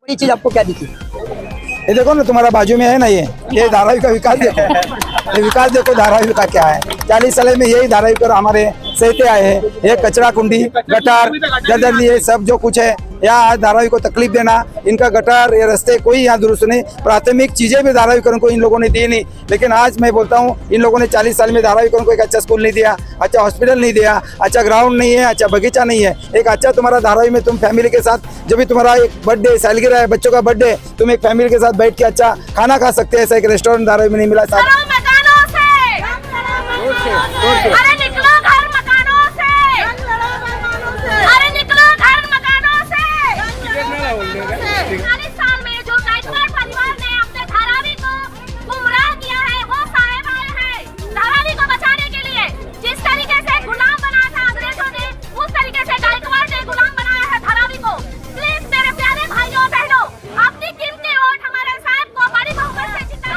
बड़ी चीज आपको क्या दिखी? ये देखो ना, तुम्हारा बाजू में है ना, ये धारावी का विकास देखो। ये विकास देखो धारावी का क्या है। 40 साल में यही धारावी पर हमारे सहते आए हैं। ये कचरा कुंडी, गटार, जर्जर, ये सब जो कुछ है यहाँ आज धारावी को तकलीफ देना, इनका गटार, ये रास्ते कोई यहाँ दुरुस्त नहीं, प्राथमिक चीजें भी धारावीकरण को इन लोगों ने दी नहीं। लेकिन आज मैं बोलता हूँ, इन लोगों ने 40 साल में धारावीकरण को एक अच्छा स्कूल नहीं दिया, अच्छा हॉस्पिटल नहीं दिया, अच्छा ग्राउंड नहीं है, अच्छा बगीचा नहीं है। एक अच्छा तुम्हारा धारावी में तुम फैमिली के साथ, जब भी तुम्हारा एक बर्थडे सालगिरह है, बच्चों का बर्थडे, तुम एक फैमिली के साथ बैठ के अच्छा खाना खा सकते हैं। ऐसा एक रेस्टोरेंट धारावी में नहीं मिला। अरे निकलो घर मकानों से, अरे निकलो घर मकानों से। 40 साल में जो गायकवाड़ परिवार ने अपने धारावी को गुमराह किया है, वो साहेब आए हैं धारावी को बचाने के लिए। जिस तरीके से गुलाम बनाया था अंग्रेजों ने, उस तरीके से गायकवाड़ ने गुलाम बनाया है धारावी को। प्लीज मेरे प्यारे भाइयों बहनों, अपनी कीमती वोट हमारे साहब को बड़ी बहुमत से जिताइए।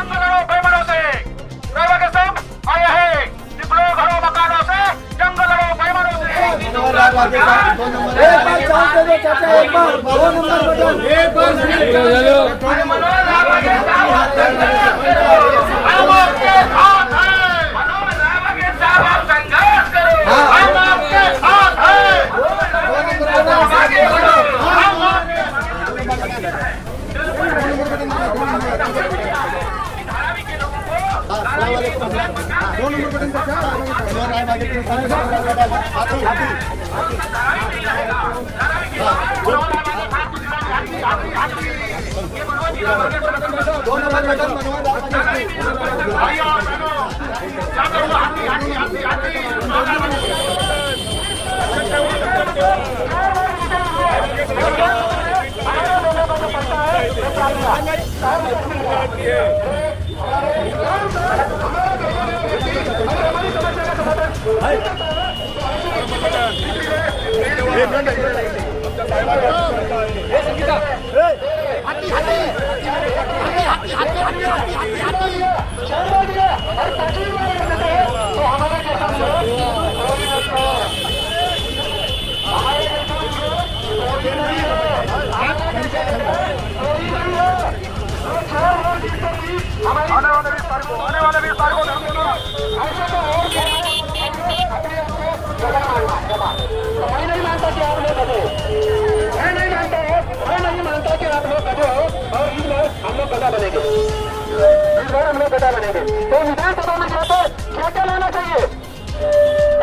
तो विधानसभा में जाकर क्या क्या लाना चाहिए?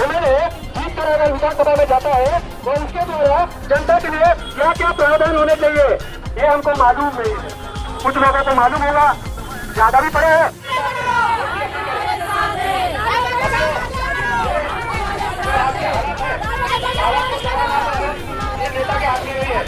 एमएलए जीत कर अगर विधानसभा में जाता है तो उसके द्वारा जनता के लिए क्या क्या प्रावधान होने चाहिए, ये हमको मालूम नहीं है। कुछ लोगों को मालूम होगा, ज्यादा भी पड़े हैं। नेता के हाथ में नहीं है।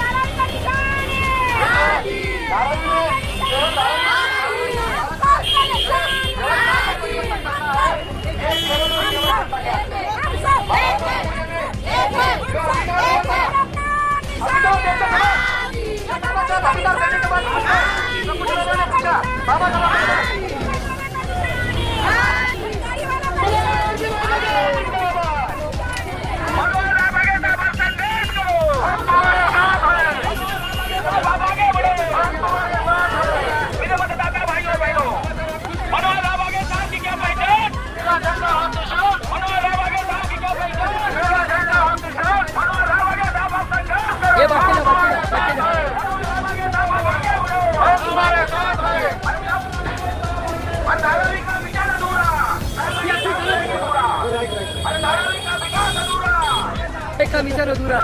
का मिशन अधूरा।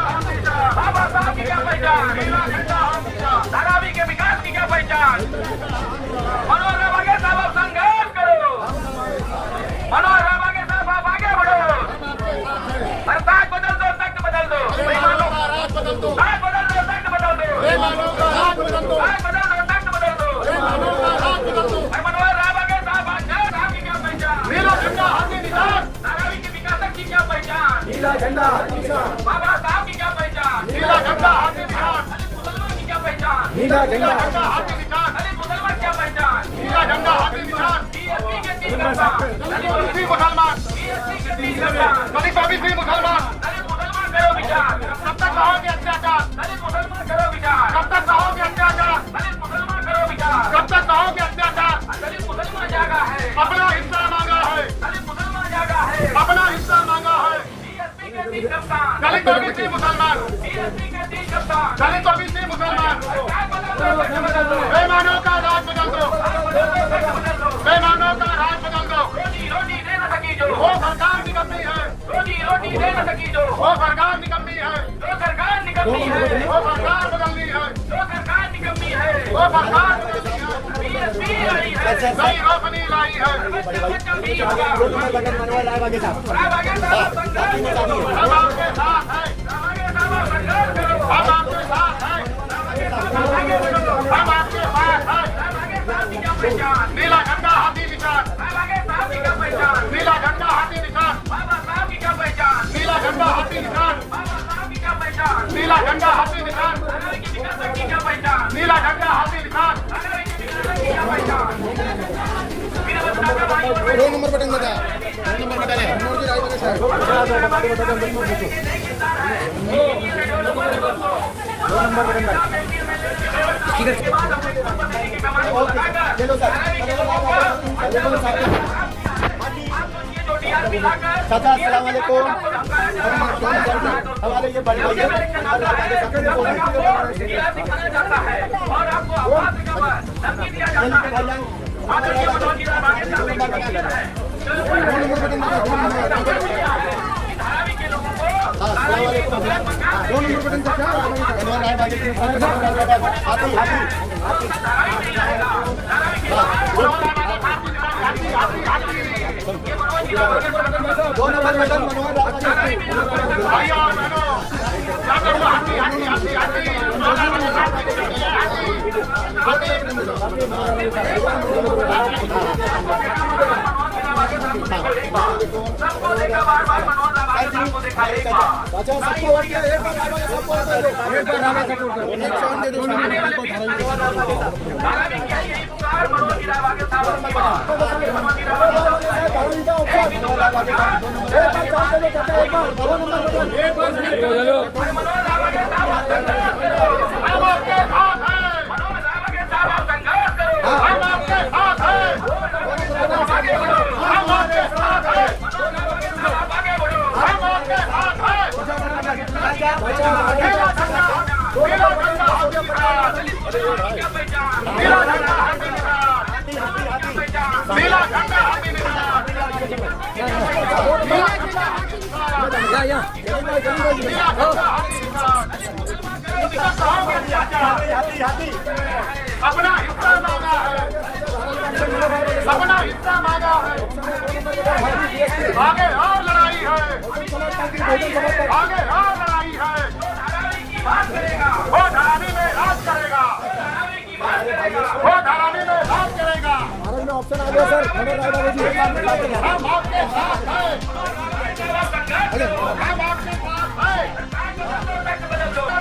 बाबा साहब की क्या पहचान, धारावी के विकास की क्या पहचान। मनोहर रावगे साहब आप संघर्ष करो, मनोहर रावगे साहब आप आगे बढ़ो। ताक बदल दो, तख्त बदल दो, ताक बदल दो, तख्त बदल दो, ताक बदल दो। मनोहर रावगे साहब की क्या पहचान, नीला झंडा हाथी निशान, धारावी के विकास की क्या पहचान, नीला झंडा हाथी निशान। बाबा साहब की क्या पहचान, नीला झंडा हाथी निशान। मुसलमान की क्या पहचान, नीला झंडा हाथी निशान। अरे मुसलमान क्या पहचान, नीला झंडा हाथी निशान। बीएसपी के 3 मुसलमान, बीएसपी के 3 मुसलमान, दलित मुसलमान। अरे मुसलमान करो विचार, कब तक रहोगे अत्याचार, अरे मुसलमान करो विचार, कब तक रहोगे अत्याचार। दलित ओबीसी मुसलमान, दलित ओबीसी मुसलमान, बेईमानों का राज बदल दो, बेईमानों का राज बदल दो। रोटी दे न सकी जो वो सरकार निकम्मी है, रोटी दे न सकी जो वो सरकार निकम्मी है, जो सरकार निकम्मी है, वो सरकार बदलनी है, जो सरकार निकम्मी है, वो सरकार बदलनी है। बीएसपी आई है, नई रोशनी लाई है। हम आपके साथ है, हम आपके साथ है, हम आपके साथ है। नीला झंडा हाथी निशान, नीला झंडा हाथी निशान, नीला झंडा हाथी निशान, नीला झंडा हाथी निशान, नीला झंडा हाथी निशान। 2 नंबर बटन बता, 2 नंबर बटन है मनोहर जी राय बगे साहब। चाचा अस्सलाम वालेकुम। हमारे ये बड़े भाई अपना हिस्सा मांगा है, अपना हिस्सा मांगा है। आगे और लड़ाई है, आगे और लड़ाई है। वो धरानी में राज करेगा, वो धरानी में राज करेगा। ऑप्शन आ गया सर, मनोहर राय बगे जी। हम आपके साथ हैं, हम आपके साथ हैं।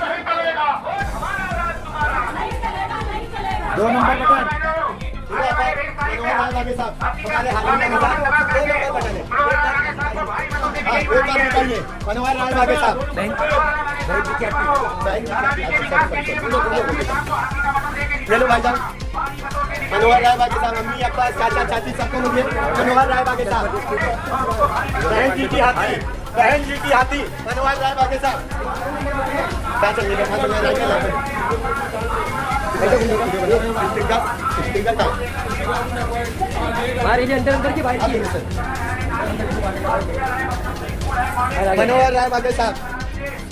नहीं चलेगा। 2 नंबर बटन मनोहर राय बगे साहब, हमारे हाथ में 2 नंबर बटन है। एक बार बताइए मनोहर राय बगे साहब। चलो भाईजान, मनोहर राय बगे साहब, अम्मी अब्बा चाचा चाची सबको मिलिए। मनोहर राय बगे साहब, बहन जी की हाथी, बहन जी की हाथी मनोहर राय बगे साहब। अंदर की बाइक की मनोहर राय बगे साहब।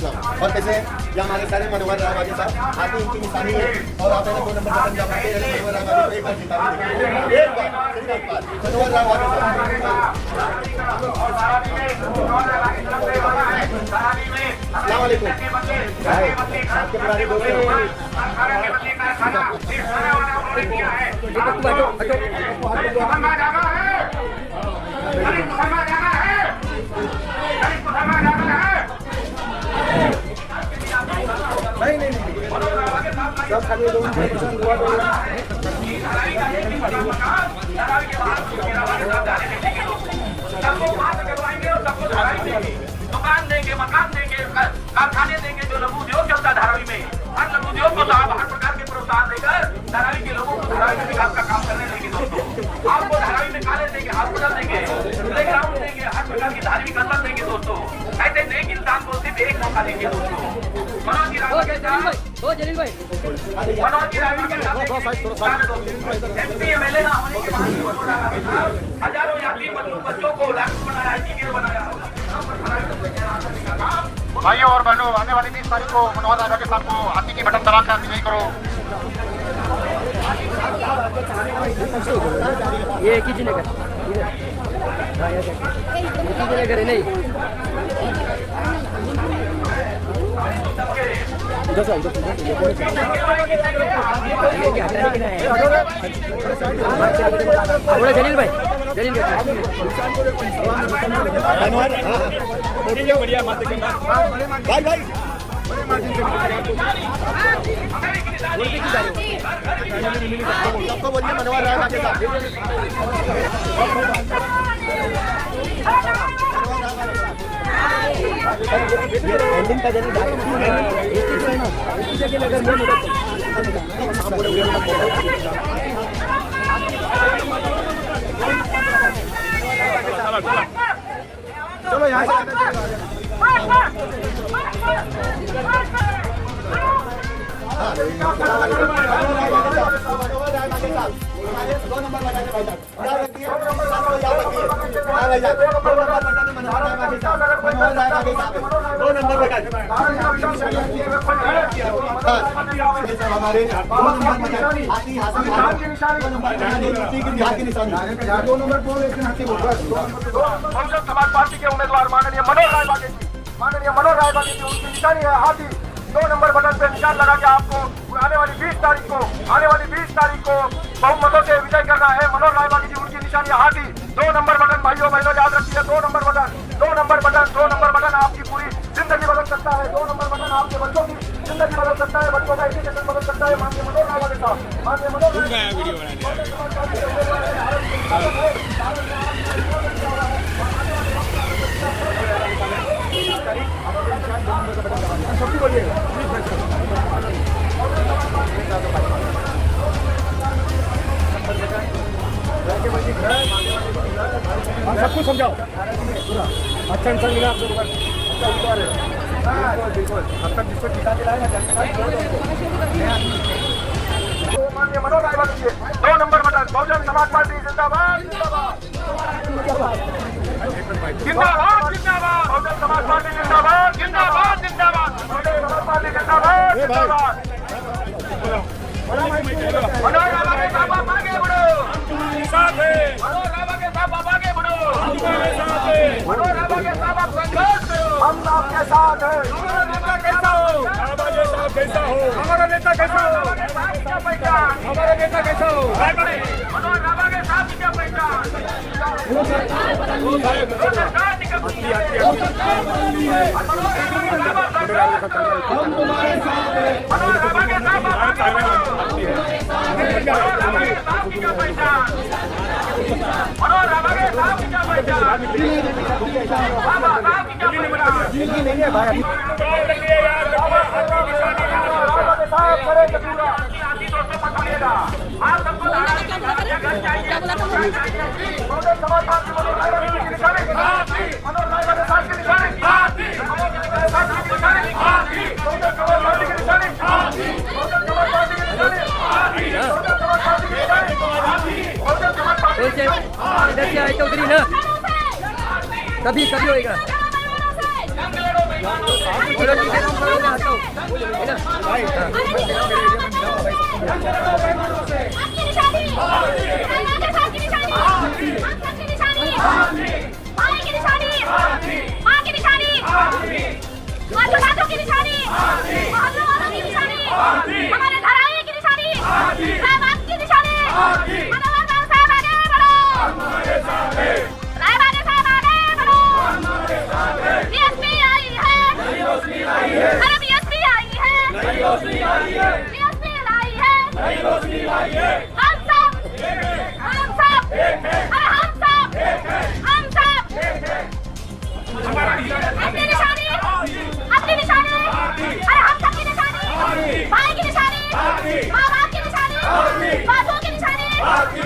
और कैसे ये हमारे सारे मनोहर राय बगे साहब, हाथी इनकी निशानी है। और आप 2 नंबर बटन दबाते हैं, मनोहर राय बगे को एक बार जिता दीजिए, एक बार सिर्फ एक बार मनोहर राय बगे साहब। अस्सलाम वालेकुम। आपके पुराने दोस्त हैं। नहीं सब खाली लोग दुकान देंगे, मकान देंगे, कारखाने देंगे। जो लघु उद्योग चलता है धारावी में, हर लघु उद्योग को लाभ, हर प्रकार के प्रोत्साहन देकर धारावी के लोगों को धारावी में विकास का काम करने देंगे। दोस्तों, आपको धारावी में कॉलेज देंगे, हॉस्पिटल देंगे, प्लेग्राउंड देंगे, हर प्रकार की धार्मिक स्थल देंगे। दोस्तों, ऐसे नेक इंसान को सिर्फ एक मौका देंगे दोस्तों। मनोज जी रावत के साथ जलील भाई मनोज जी रावत के साथ एमपी एमएलए ना होने के बाद भी मनोज रावत के साथ हजारों यात्री बच्चों को डॉक्टर बनाया, इंजीनियर बनाया। भाइयों और बहनों, आने वाली 20 तारीख को मनोहर राजा के साथ को हाथी की बटन दबाकर विजयी करो। ये एक ही जी नगर है नहीं जलील भाई जलील भाई भाई सबको बोलिए मनोहर राजा के साथ का जल्दी चलो यहाँ से बहुजन समाज पार्टी के उम्मीदवार माननीय मनोहर राय बागे जी उनकी निशानी है हाथी। 2 नंबर बटन पे निशान लगा के आपको आने वाली 20 तारीख को बहुमतों से विजय करना है। मनोहर राय बागे जी उनकी निशानी है हाथी। 2 नंबर बटन भाइयों बहनों याद रखिए, 2 नंबर बटन आपकी पूरी जिंदगी बदल सकता है। 2 नंबर बटन आपके बच्चों की जिंदगी बदल सकता है, बच्चों का एजुकेशन बदल सकता है। माननीय मनोहर राय बागे साहब, माननीय मनोहर सबको समझाओ अच्छा इंसान मिला आप लोगों का बिल्कुल अब तक जिसको टीका दिलाया माननीय मनोहर राय बागे जी 2 number button Bahujan Samaj party जिंदाबाद जिंदाबाद बहुजन समाज पार्टी जिंदाबाद बहुजन समाज पार्टी जिंदाबाद। मनोहर राय बागे साहब आप आगे बढ़ो, मनोहर राय बागे साहब आप आगे बढ़ो, मनोहर राय बागे साहब आप संघर्ष करो, हम आपके साथ हैं। हमारा नेता कैसा हो, हमारा नेता कैसा हो, क्या पहचान, हमारा नेता कैसा हो, मनोहर राय बागे साहब की क्या पहचान, सरकार की क्या पहचान, मनोहर राय बागे साहब आप आगे बढ़ो, मनोहर राय बागे साहब की क्या पहचान, मनोहर राय बागे साहब की क्या पहचान, बाबा साहब की क्या पहचान, साहब करेंगे पूरा दोस्तों मत बोलिएगा। आप सबको बहुजन समाज पार्टी मनोहर राय बागे की निशानी, मनोहर राय बागे साहब की निशानी, बहुजन समाज पार्टी की निशानी, बहुजन समाज पार्टी की निशानी, बहुजन समाज पार्टी की निशानी, बहुजन समाज पार्टी की निशानी। इधर से आए तो उधर ही ना कभी होएगा बोलो ठीक है तुम करो मैं आता हूँ है ना भाई आपकी निशानी की निशानी आपकी निशानी भाई की निशानी माँ की निशानी माता की निशानी मोहल्लों वालों की निशानी हमारे धराई की निशानी रायबाग की निशानी मनोहर राय साहब आगे बढ़ो राय बागे साहब आगे बढ़ो बीएसपी आई है अरे बीएसपी आई है बीएसपी लाई है हम सब अरे हम सब अपनी निशानी अरे हम सब की निशानी भाई की निशानी माँ बाप की निशानी बातों की निशानी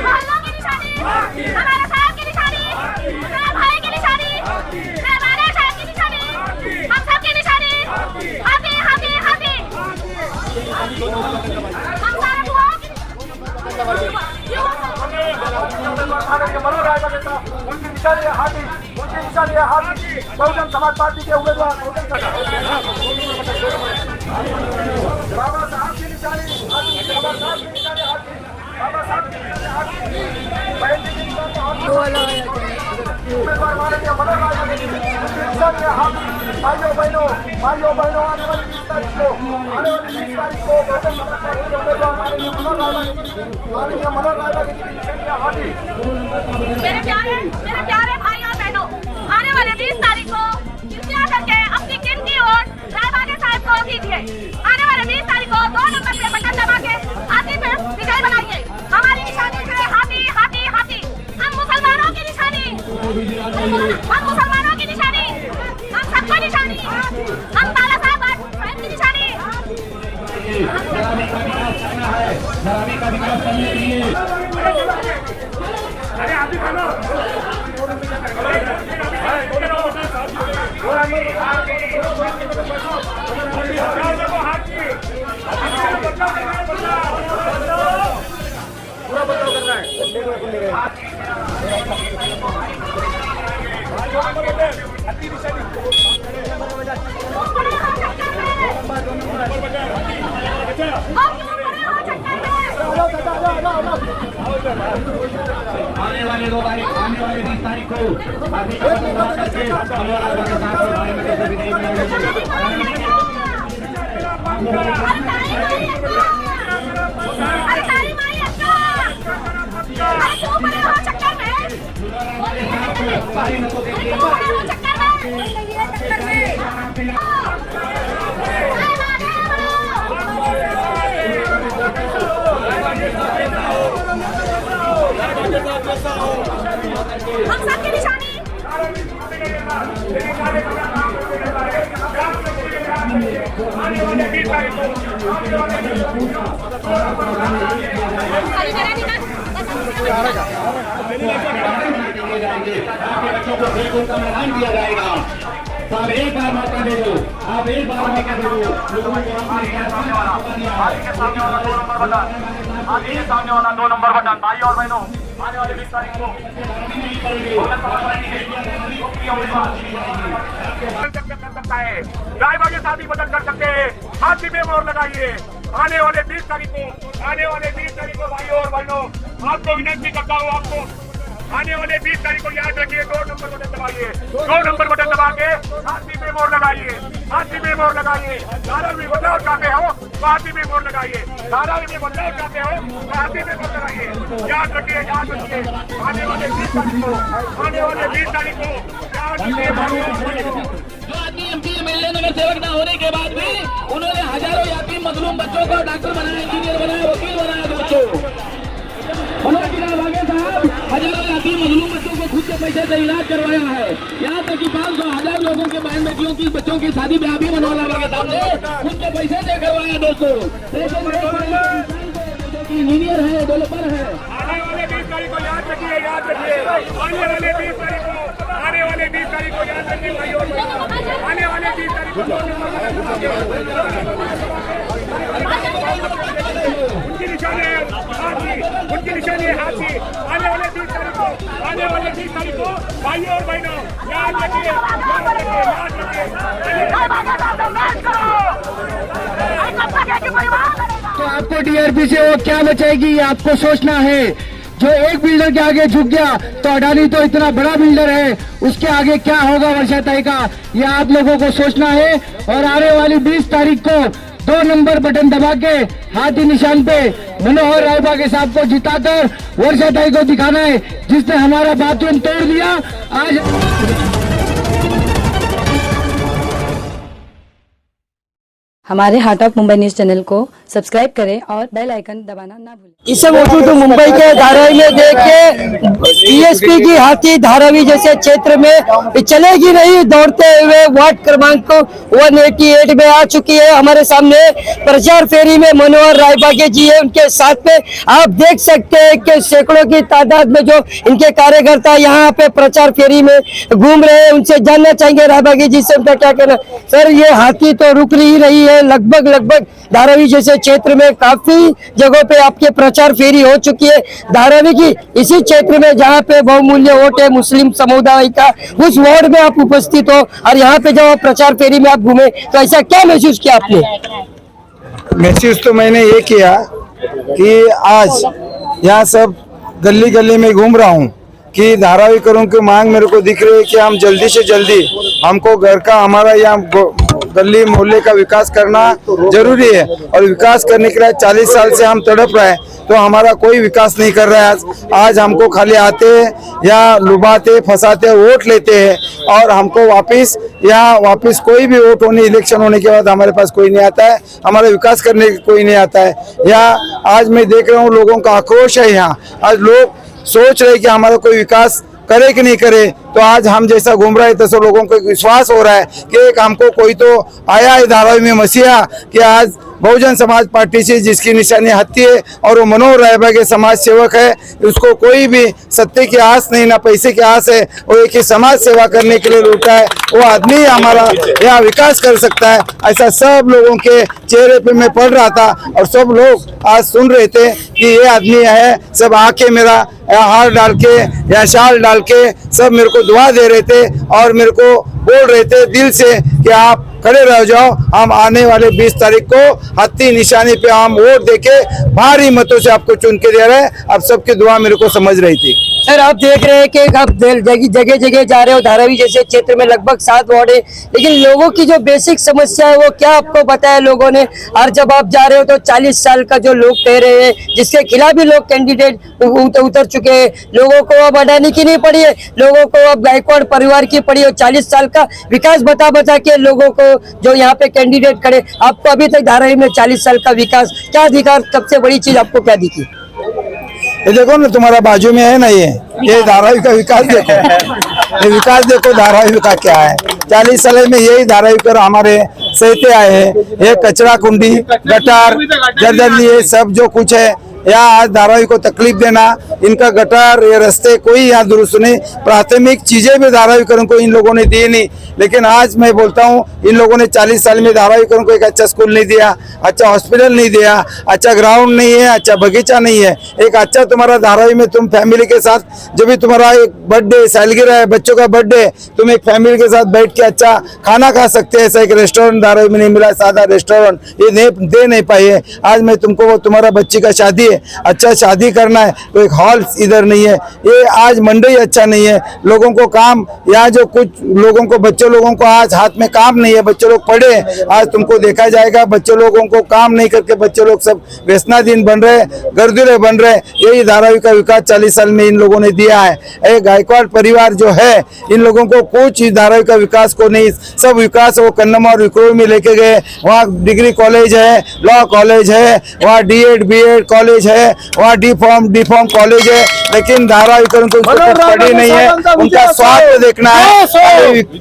मोहल्लों की निशानी हमारे साहब की निशानी हमारे भाई की निशानी हमारे साहब की निशानी हम सब की निशानी निशान है हाथी, उनकी निशान है हाथी। बहुजन समाज पार्टी के उम्मीदवार बाबा साहब की निशानी हाथी, बाबा साहब की निशानी हाथी, बाबा साहब की निशानी हाथी। बहन जी की निशानी हाथी, उम्मीदवार माननीय मनोहर लाल की निशानी है हाथी। भाइयों बहनों आने वाली 20 तारीख को बहुजन समाज पार्टी के उम्मीदवार माननीय मनोहर लाल की निशानी है हाथी। मेरे प्यारे भाई और बहनों, आने वाले 20 तारीख को कृपया करके अपनी गिनती और रायबागे साहब को दीजिए। आने वाले 20 तारीख को 2 नंबर पे बटन दबा के हाथी पे विजय बनाइए। हमारी निशानी है हाथी हाथी हाथी। हम मुसलमानों की निशानी, हम सबको निशानी, हम बाला साहब की निशानी। आने वाले 20 तारीख को हम सबकी निशानी। बच्चों को खेल का मैदान दिया जाएगा। साहब एक बार मौका दे दो, आप एक बार मौका दे दो। आगे के सामने वाला 2 नंबर बटन। भाई और बहनों, आने वाले 20 तारीख को कर सकता है, रायबागे साहब भी बदल कर सकते हैं। हाथी में मोहर लगाइए। आने वाले 20 तारीख को भाई और बहनों, आपको विनती करता हूँ, आपको आने वाले 20 तारीख को याद रखिए, 2 नंबर बटन दबाइए। 2 नंबर बटन दबा के हाथी में मोहर लगाइए, हाथी में मोहर लगाइए। धारावी में बदलाव चाहते हो तो हाथी में मोहर लगाइए, धारावी में बदलाव चाहते हो तो हाथी में मोहर लगाइए। याद रखिए आने वाले 20 तारीख को याद रखिए। जो आदमी एमपी एमएलए नगर सेवक न होने के बाद भी उन्होंने हजारों यातीम मजलूम बच्चों को डॉक्टर बनाया, इंजीनियर बनाया, वकील बनाया। दोस्तों मनोहर रायबागे साहब हजारों यातीम मजलूम बच्चों को खुद के पैसे से इलाज करवाया है। यहाँ तक कि 500,000 लोगों के बहन बेटियों की बच्चों की शादी ब्याह भी मनोहर रायबागे साहब ने खुद के पैसे से करवाया। दोस्तों इंजीनियर है, डेवलपर है। आने वाले 20 तारीख को याद रखिए। आने वाले 20 तारीख को याद रखिए भाई और आने वाले 20 तारीख को उनकी निशानी है हाथी। आने वाले 20 तारीख को भाई और बहनों याद रखिए। तो आपको डीआरपी से वो क्या बचाएगी, ये आपको सोचना है। जो एक बिल्डर के आगे झुक गया तो अडानी तो इतना बड़ा बिल्डर है, उसके आगे क्या होगा वर्षाताई का, ये आप लोगों को सोचना है। और आने वाली 20 तारीख को 2 नंबर बटन दबा के हाथी निशान पे मनोहर रायबागे साहब को जिताकर वर्षाताई को दिखाना है, जिसने हमारा बाथरूम तोड़ दिया। आज हमारे heart of Mumbai news channel को सब्सक्राइब करें और बेल आइकन दबाना ना भूलें। इससे मौजूद मुंबई के धारावी में देख के बीएसपी की हाथी धारावी जैसे क्षेत्र में चलेगी नहीं, दौड़ते हुए वार्ड क्रमांक 188 में आ चुकी है। हमारे सामने प्रचार फेरी में मनोहर रायबागे जी है, उनके साथ में आप देख सकते हैं कि सैकड़ों की तादाद में जो इनके कार्यकर्ता यहाँ पे प्रचार फेरी में घूम रहे हैं। उनसे जानना चाहेंगे रायबागे जी से उनका क्या कहना। सर, ये हाथी तो रुक नहीं रही है, है। लगभग धारावी जैसे क्षेत्र में काफी जगहों पे आपके प्रचार फेरी हो चुकी है। धारावी की इसी क्षेत्र में जहाँ पे बहुमूल्य वोट है मुस्लिम समुदाय का, उस वार्ड में आप उपस्थित हो और यहाँ पे जब प्रचार फेरी में आप घूमे तो ऐसा क्या महसूस किया आपने? महसूस तो मैंने ये किया कि आज यहाँ सब गली गली में घूम रहा हूँ कि धारावी करों की मांग मेरे को दिख रही है कि हम जल्दी से जल्दी हमको घर का हमारा यहाँ गली मोहल्ले का विकास करना जरूरी है। और विकास करने के लिए 40 साल से हम तड़प रहे हैं तो हमारा कोई विकास नहीं कर रहा है। आज हमको खाली आते या लुभाते फंसाते वोट लेते हैं और हमको वापस कोई भी वोट होने इलेक्शन होने के बाद हमारे पास कोई नहीं आता है, हमारा विकास करने कोई नहीं आता है। या आज मैं देख रहा हूँ लोगों का आक्रोश है। यहाँ आज लोग सोच रहे कि हमारा कोई विकास करे कि नहीं करे, तो आज हम जैसा घूम रहे थे तो लोगों को विश्वास हो रहा है कि एक हमको कोई तो आया है धारावी में मसीहा कि आज बहुजन समाज पार्टी से जिसकी निशानी हत्ती है और वो मनोहर रायबा के समाज सेवक है, उसको कोई भी सत्ते की आस नहीं ना पैसे की आस है, वो एक ही समाज सेवा करने के लिए लौटा है, वो आदमी हमारा यहाँ विकास कर सकता है। ऐसा सब लोगों के चेहरे पे मैं पढ़ रहा था और सब लोग आज सुन रहे थे कि ये आदमी है, सब आके मेरा हार डाल के या शाल डाल के सब मेरे को दुआ दे रहे थे और मेरे को बोल रहे थे दिल से कि आप खड़े रह जाओ, हम आने वाले 20 तारीख को हत्ती निशानी पे हम वोट देके भारी मतों से आपको चुन के दे रहे हैं। आप सबकी दुआ मेरे को समझ रही थी। सर आप देख रहे हैं कि आप जगह जगह जा रहे हो, धारावी जैसे क्षेत्र में लगभग 7 वार्ड है, लेकिन लोगों की जो बेसिक समस्या है वो क्या आपको बताया लोगों ने? और जब आप जा रहे हो तो 40 साल का जो लोग कह रहे हैं जिसके खिलाफ भी लोग कैंडिडेट उतर चुके हैं, लोगों को अब अडानी की नहीं पड़ी है, लोगों को अब गायकवाड़ परिवार की पड़ी है। 40 साल का विकास बता के लोगों को जो यहाँ पे कैंडिडेट खड़े, आपको अभी तक धारावी में 40 साल का विकास क्या दिखा? सबसे बड़ी चीज आपको क्या दिखी? ये देखो ना, तुम्हारा बाजू में है ना, ये धारावी का विकास देखो, ये विकास देखो धारावी का क्या है। 40 साल में यही धारावी कर हमारे सहते आए हैं। ये कचरा कुंडी, गटार, जर्जर, ये सब जो कुछ है यहाँ आज धारावी को तकलीफ देना, इनका गटार ये रास्ते कोई यहाँ दुरुस्त नहीं, प्राथमिक चीजें भी धारावीकरों को इन लोगों ने दी नहीं। लेकिन आज मैं बोलता हूँ इन लोगों ने 40 साल में धारावीकरों को एक अच्छा स्कूल नहीं दिया, अच्छा हॉस्पिटल नहीं दिया, अच्छा ग्राउंड नहीं है, अच्छा बगीचा नहीं है। एक अच्छा तुम्हारा धारावी में तुम फैमिली के साथ जब भी तुम्हारा एक बर्थडे सालगिरह है, बच्चों का बर्थडे, तुम एक फैमिली के साथ बैठ के अच्छा खाना खा सकते हैं। ऐसा एक रेस्टोरेंट धारावी में नहीं मिला, सादा रेस्टोरेंट ये दे नहीं पाए। आज मैं तुमको वो तुम्हारा बच्ची का शादी है, अच्छा शादी करना है तो एक हॉल इधर नहीं है, ये आज मंडई अच्छा नहीं है, लोगों को काम यहाँ जो कुछ लोगों को बच्चे लोगों को आज हाथ में काम नहीं है, बच्चे लोग पढ़े, आज तुमको देखा जाएगा बच्चे लोगों को काम नहीं करके बच्चे लोग सब व्यसनाधीन बन रहे, गर्दुरे बन रहे। यही धारावी का विकास 40 साल में इन लोगों ने दिया है। एक गायकवाड़ परिवार जो है इन लोगों को कुछ धारावी का विकास को नहीं, सब विकास वो कन्नम और विक्रोल में लेके गए। वहाँ डिग्री कॉलेज है, लॉ कॉलेज है, वहाँ D.Ed B.Ed कॉलेज है, वहाँ डी फॉर्म कॉलेज है, लेकिन धारावीकरों को पढ़ी नहीं है, उनका स्वार्थ देखना है। धारावी को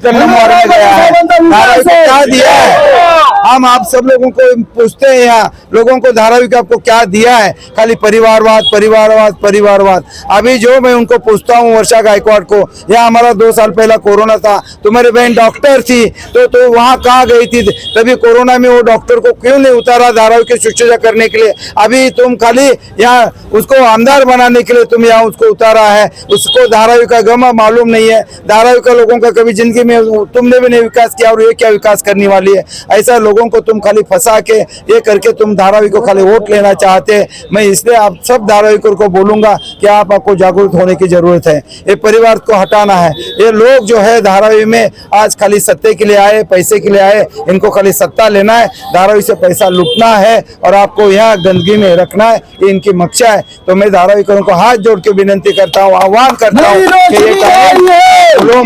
क्या दिया है? हम आप सब लोगों को पूछते हैं यहाँ लोगों को धारावी का आपको क्या दिया है? खाली परिवारवाद परिवारवाद परिवारवाद। अभी जो मैं उनको पूछता हूँ वर्षा गायकवाड़ को, यहाँ हमारा 2 साल पहला कोरोना था, तुम्हारी बहन डॉक्टर थी तो वहाँ कहाँ गई थी? तभी कोरोना में वो डॉक्टर को क्यों नहीं उतारा धारावी की शुश्रूषा करने के लिए? अभी तुम खाली यहाँ उसको आमदार बनाने के लिए तुम यहाँ उसको उतारा है, उसको धारावी का गम मालूम नहीं है। धारावी का लोगों का कभी जिंदगी में तुमने भी नहीं विकास किया और ये क्या विकास करने वाली है? ऐसा लोगों को तुम खाली फंसा के ये करके तुम धारावी को खाली वोट लेना चाहते हैं। मैं इसलिए आप सब धारावीकों को बोलूंगा कि आपको जागरूक होने की जरूरत है, ये परिवार को हटाना है। ये लोग जो है धारावी में आज खाली सत्ते के लिए आए, पैसे के लिए आए, इनको खाली सत्ता लेना है, धारावी से पैसा लूटना है और आपको यहाँ गंदगी में रखना है, ये इनकी मकसद है। तो मैं धारावीकरों को हाथ जोड़ के विनती करता हूँ, आह्वान करता हूँ कि ये काम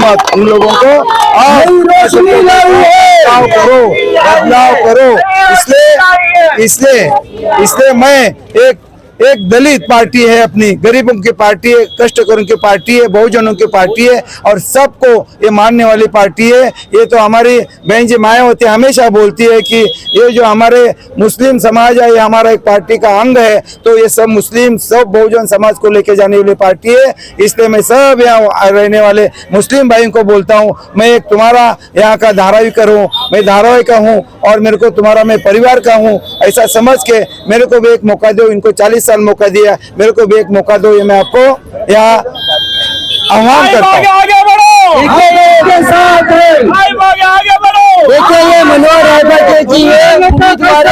मत, उन लोगों को बदलाव करो। इसलिए मैं एक एक दलित पार्टी है, अपनी गरीबों की पार्टी है, कष्टकरों की पार्टी है, बहुजनों की पार्टी है और सबको ये मानने वाली पार्टी है। ये तो हमारी बहन जी मायावती हमेशा बोलती है कि ये जो हमारे मुस्लिम समाज है ये हमारा एक पार्टी का अंग है, तो ये सब मुस्लिम सब बहुजन समाज को लेके जाने वाली पार्टी है। इसलिए मैं सब यहाँ रहने वाले मुस्लिम भाइयों को बोलता हूँ, मैं एक तुम्हारा यहाँ का धारावी हूँ, मैं धारावी का हूँ और मेरे को तुम्हारा मैं परिवार का हूँ, ऐसा समझ के मेरे को भी एक मौका दो। इनको 40 साल मौका दिया, मेरे को भी एक मौका दो, ये मैं आपको यहाँ आह्वान करता हूँ। आगे बढ़ो, आगे बढ़ो। देखिए ये मनोहर रायबड़े जी उम्मीदवार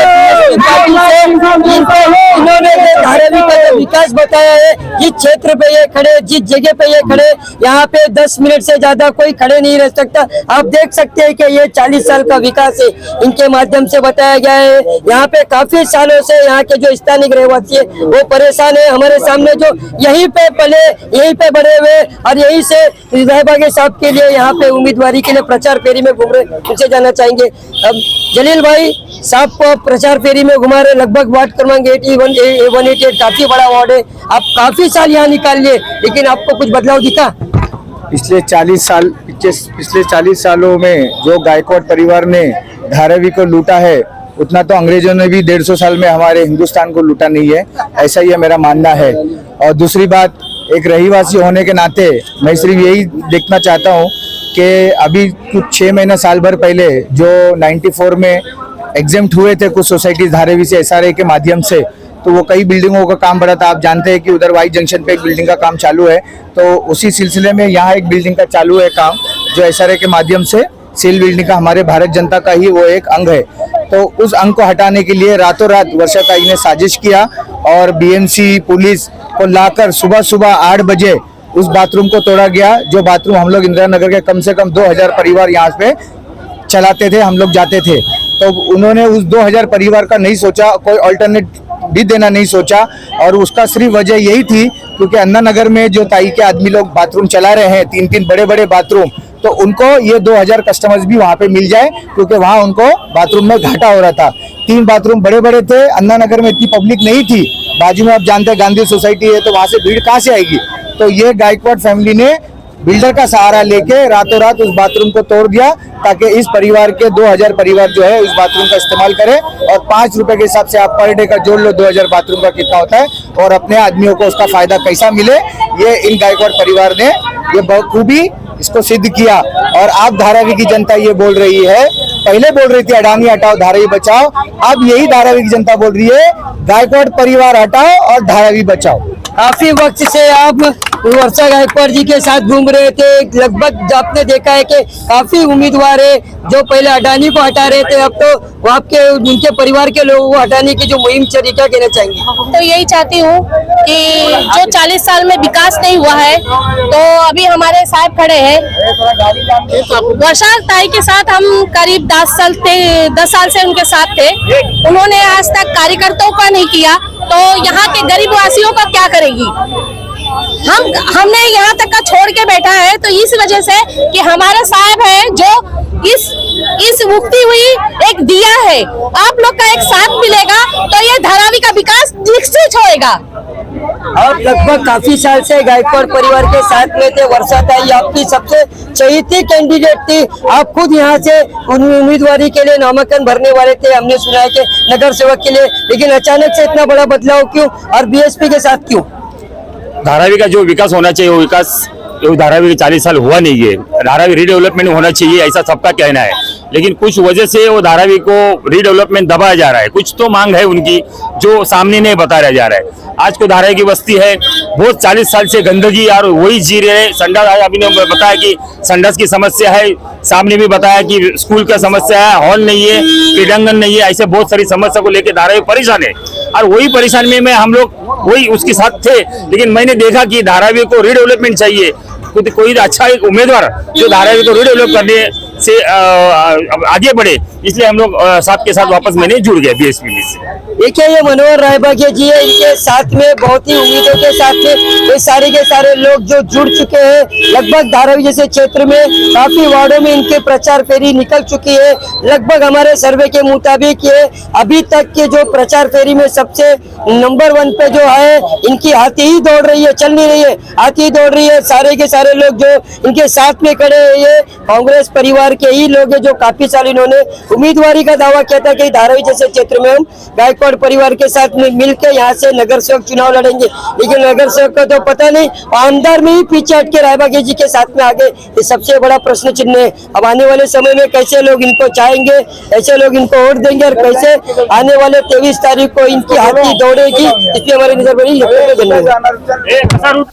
इन्होंने धारावी का विकास बताया है। जिस क्षेत्र पे ये खड़े, जिस जगह पे ये खड़े, यहाँ पे 10 मिनट से ज्यादा कोई खड़े नहीं रह सकता। आप देख सकते हैं कि ये 40 साल का विकास है, इनके माध्यम से बताया गया है। यहाँ पे काफी सालों से यहाँ के जो स्थानीय रहवासी है वो परेशान है। हमारे सामने जो यहीं पे पले, यहीं पे बड़े हुए और यहीं से रायबड़े साहब के लिए यहाँ पे उम्मीदवारी के लिए प्रचार फेरी में घूम रहे, उनसे जानना चाहेंगे। अब जलील भाई साहब को प्रचार फेरी में घुमा रहे, लगभग वार्ड क्रमांक 188 काफी बड़ा वार्ड है। आप काफी साल यहाँ निकाल लिए, लेकिन आपको कुछ बदलाव दिखा? पिछले 40 सालों में जो गायकवाड़ परिवार ने धारावी को लूटा है, उतना तो अंग्रेजों ने भी 150 साल में हमारे हिंदुस्तान को लूटा नहीं है, ऐसा ही मेरा मानना है। और दूसरी बात, एक रहीवासी होने के नाते मैं सिर्फ यही देखना चाहता हूँ कि अभी कुछ 6 महीना साल भर पहले जो 94 में एग्जेम्प्ट हुए थे कुछ सोसाइटी धारावी से SRA के माध्यम से, तो वो कई बिल्डिंगों का काम बढ़ा था। आप जानते हैं कि उधर वाई जंक्शन पे एक बिल्डिंग का काम चालू है, तो उसी सिलसिले में यहाँ एक बिल्डिंग का चालू है काम, जो SRA के माध्यम से सेल बिल्डिंग का हमारे भारत जनता का ही वो एक अंग है। तो उस अंग को हटाने के लिए रातों रात वर्षाताई ने साजिश किया और BMC पुलिस को लाकर सुबह सुबह 8 बजे उस बाथरूम को तोड़ा गया। जो बाथरूम हम लोग इंदिरा नगर के कम से कम 2000 परिवार यहाँ पे चलाते थे, हम लोग जाते थे। तो उन्होंने उस 2000 परिवार का नहीं सोचा, कोई अल्टरनेट भी देना नहीं सोचा, और उसका सिर्फ वजह यही थी क्योंकि अन्ना नगर में जो ताई के आदमी लोग बाथरूम चला रहे हैं, 3-3 बड़े बड़े बाथरूम, तो उनको ये 2000 कस्टमर्स भी वहाँ पे मिल जाए, क्योंकि वहाँ उनको बाथरूम में घाटा हो रहा था। 3 बाथरूम बड़े बड़े थे, अन्ना नगर में इतनी पब्लिक नहीं थी, बाजू में आप जानते हैं गांधी सोसाइटी है, तो वहाँ से भीड़ कहाँ से आएगी। तो ये गायकवाड़ फैमिली ने बिल्डर का सहारा लेके रातों रात उस बाथरूम को तोड़ दिया, ताकि इस परिवार के 2000 परिवार जो है उस बाथरूम का इस्तेमाल करें। और 5 रुपए के हिसाब से आप पर डे का जोड़ लो, 2000 बाथरूम का कितना होता है, और अपने आदमियों को उसका फायदा कैसा मिले, ये इन गायकवाड़ परिवार ने ये बखूबी इसको सिद्ध किया। और आप धारावी की जनता ये बोल रही है, पहले बोल रही थी अडानी हटाओ धारावी बचाओ, अब यही धारावी की जनता बोल रही है गायकवाड़ परिवार हटाओ और धारावी बचाओ। काफी वक्त से आप वर्षा गायकवाड़ जी के साथ घूम रहे थे, लगभग आपने देखा है कि काफी उम्मीदवार है जो पहले अडानी को हटा रहे थे, अब तो वो आपके उनके परिवार के लोगों को हटाने की जो मुहिम चली, क्या कहना चाहेंगे? तो यही चाहती हूँ कि जो 40 साल में विकास नहीं हुआ है, तो अभी हमारे साहब खड़े हैं वर्षा ताई के साथ, हम करीब 10 साल से उनके साथ थे। उन्होंने आज तक कार्यकर्ताओं का नहीं किया, तो यहाँ के गरीब वासियों का क्या करेगी? हमने यहाँ तक का छोड़ के बैठा है, तो इस वजह से कि हमारे साहब है जो इस उगती हुई एक दिया है, आप लोग का एक साथ मिलेगा तो ये धारावी का विकास निश्चित होएगा। आप लगभग काफी साल से गायकवाड़ परिवार के साथ में थे। वर्षा ताई आपकी सबसे चहेती कैंडिडेट थी, आप खुद यहाँ से उम्मीदवारी के लिए नामांकन भरने वाले थे, हमने सुना है कि नगर सेवक के लिए, लेकिन अचानक से इतना बड़ा बदलाव क्यों और BSP के साथ क्यों? धारावी का जो विकास होना चाहिए वो विकास धारावी के 40 साल हुआ नहीं है। धारावी रीडेवलपमेंट होना चाहिए ऐसा सबका कहना है, लेकिन कुछ वजह से वो धारावी को रीडेवलपमेंट दबाया जा रहा है। कुछ तो मांग है उनकी जो सामने नहीं बताया जा रहा है। आज को धारावी की बस्ती है, बहुत 40 साल से गंदगी और वही जी रहे हैं। संडास अभी ने बताया कि संडास की समस्या है, सामने भी बताया कि स्कूल का समस्या है, हॉल नहीं है, क्रीडांगन नहीं है, ऐसे बहुत सारी समस्या को लेकर धारावी परेशान है। और वही परेशानी में हम लोग वही उसके साथ थे, लेकिन मैंने देखा कि धारावी को रीडेवलपमेंट चाहिए, कोई अच्छा एक उम्मीदवार जो धारावी को रीडेवलप करने से आगे बढ़े, इसलिए हम लोग साथ के साथ वापस मैंने जुड़ गए बीएसपी में से। देखिए ये मनोहर रायबागिया जी है, इनके साथ में बहुत ही उम्मीदों के साथ में ये सारे के सारे लोग जो जुड़ चुके हैं। लगभग धारावी जैसे क्षेत्र में काफी वार्डों में इनके प्रचार फेरी निकल चुकी है। लगभग हमारे सर्वे के मुताबिक ये अभी तक के जो प्रचार फेरी में सबसे नंबर 1 पे जो है, इनकी हाथी ही दौड़ रही है, चल नहीं रही है, हाथी ही दौड़ रही है। सारे के सारे लोग जो इनके साथ में खड़े हैं ये कांग्रेस परिवार के ही लोग हैं, जो काफी साल इन्होंने उम्मीदवारी का दावा किया था कि धारावी जैसे क्षेत्र में हम गायकवाड़ परिवार के साथ में मिलकर यहाँ से नगर सेवक चुनाव लड़ेंगे। लेकिन नगर सेवक का तो पता नहीं, आमदार में ही पीछे हट के रायबागिया जी के साथ में आगे, ये सबसे बड़ा प्रश्न चिन्ह है। अब आने वाले समय में कैसे लोग इनको चाहेंगे, कैसे लोग इनको वोट देंगे और कैसे आने वाले 23 तारीख को इनकी हाथी दौड़ेगी, इसलिए हमारी नजर बनी। धन्यवाद।